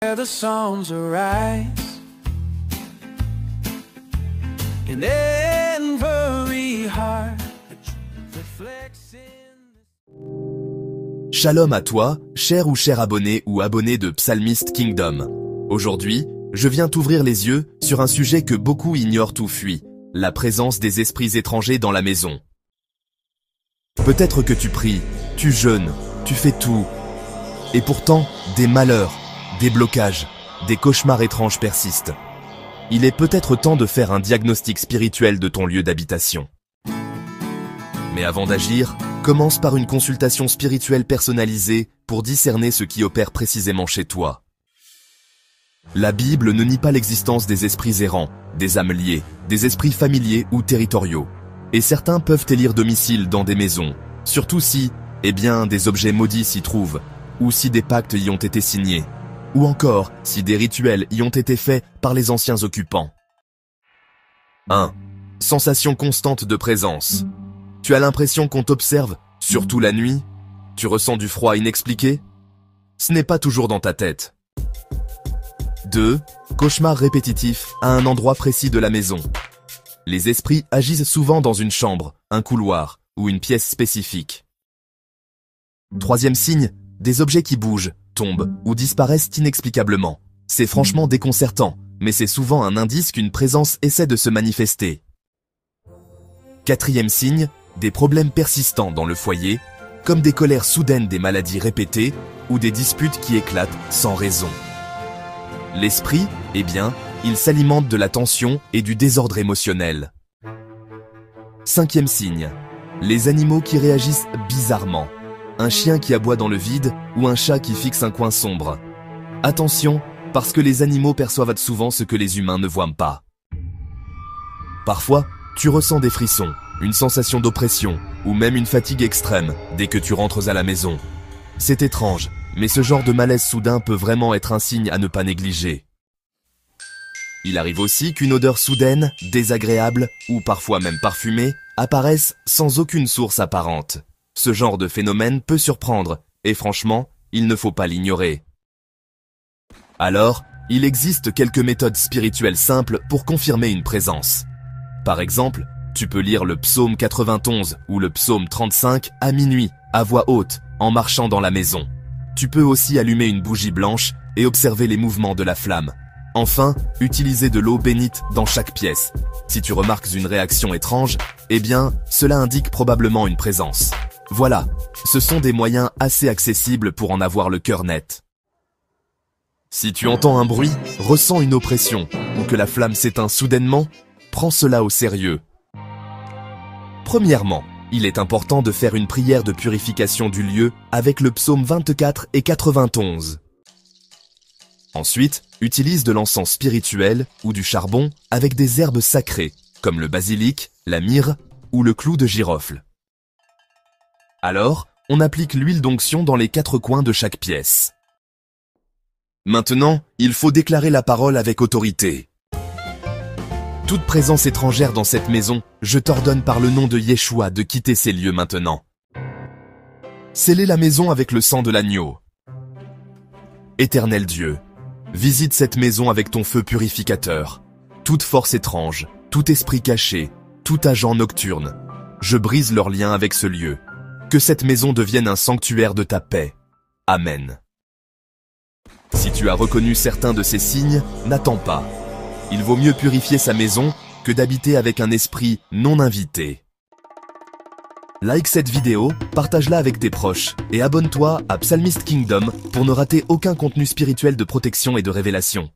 The songs arise in every heart reflects in... Shalom à toi, cher ou cher abonné ou abonné de Psalmist Kingdom. Aujourd'hui, je viens t'ouvrir les yeux sur un sujet que beaucoup ignorent ou fuient, la présence des esprits étrangers dans la maison. Peut-être que tu pries, tu jeûnes, tu fais tout, et pourtant, des malheurs, des blocages, des cauchemars étranges persistent. Il est peut-être temps de faire un diagnostic spirituel de ton lieu d'habitation. Mais avant d'agir, commence par une consultation spirituelle personnalisée pour discerner ce qui opère précisément chez toi. La Bible ne nie pas l'existence des esprits errants, des âmes liées, des esprits familiers ou territoriaux. Et certains peuvent élire domicile dans des maisons, surtout si, des objets maudits s'y trouvent, ou si des pactes y ont été signés, ou encore si des rituels y ont été faits par les anciens occupants. 1. Sensation constante de présence. Tu as l'impression qu'on t'observe, surtout la nuit? Tu ressens du froid inexpliqué? Ce n'est pas toujours dans ta tête. 2. Cauchemar répétitif à un endroit précis de la maison. Les esprits agissent souvent dans une chambre, un couloir ou une pièce spécifique. 3e signe, des objets qui bougent, tombent ou disparaissent inexplicablement. C'est franchement déconcertant, mais c'est souvent un indice qu'une présence essaie de se manifester. 4e signe, des problèmes persistants dans le foyer, comme des colères soudaines, des maladies répétées ou des disputes qui éclatent sans raison. L'esprit, il s'alimente de la tension et du désordre émotionnel. 5e signe, les animaux qui réagissent bizarrement. Un chien qui aboie dans le vide ou un chat qui fixe un coin sombre. Attention, parce que les animaux perçoivent souvent ce que les humains ne voient pas. Parfois, tu ressens des frissons, une sensation d'oppression ou même une fatigue extrême dès que tu rentres à la maison. C'est étrange, mais ce genre de malaise soudain peut vraiment être un signe à ne pas négliger. Il arrive aussi qu'une odeur soudaine, désagréable ou parfois même parfumée apparaisse sans aucune source apparente. Ce genre de phénomène peut surprendre, et franchement, il ne faut pas l'ignorer. Alors, il existe quelques méthodes spirituelles simples pour confirmer une présence. Par exemple, tu peux lire le psaume 91 ou le psaume 35 à minuit, à voix haute, en marchant dans la maison. Tu peux aussi allumer une bougie blanche et observer les mouvements de la flamme. Enfin, utiliser de l'eau bénite dans chaque pièce. Si tu remarques une réaction étrange, cela indique probablement une présence. Voilà, ce sont des moyens assez accessibles pour en avoir le cœur net. Si tu entends un bruit, ressens une oppression, ou que la flamme s'éteint soudainement, prends cela au sérieux. Premièrement, il est important de faire une prière de purification du lieu avec le psaume 24 et 91. Ensuite, utilise de l'encens spirituel ou du charbon avec des herbes sacrées, comme le basilic, la myrrhe ou le clou de girofle. Alors, on applique l'huile d'onction dans les 4 coins de chaque pièce. Maintenant, il faut déclarer la parole avec autorité. Toute présence étrangère dans cette maison, je t'ordonne par le nom de Yeshua de quitter ces lieux maintenant. Scellez la maison avec le sang de l'agneau. Éternel Dieu, visite cette maison avec ton feu purificateur. Toute force étrange, tout esprit caché, tout agent nocturne, je brise leur lien avec ce lieu. Que cette maison devienne un sanctuaire de ta paix. Amen. Si tu as reconnu certains de ces signes, n'attends pas. Il vaut mieux purifier sa maison que d'habiter avec un esprit non invité. Like cette vidéo, partage-la avec tes proches et abonne-toi à Psalmist Kingdom pour ne rater aucun contenu spirituel de protection et de révélation.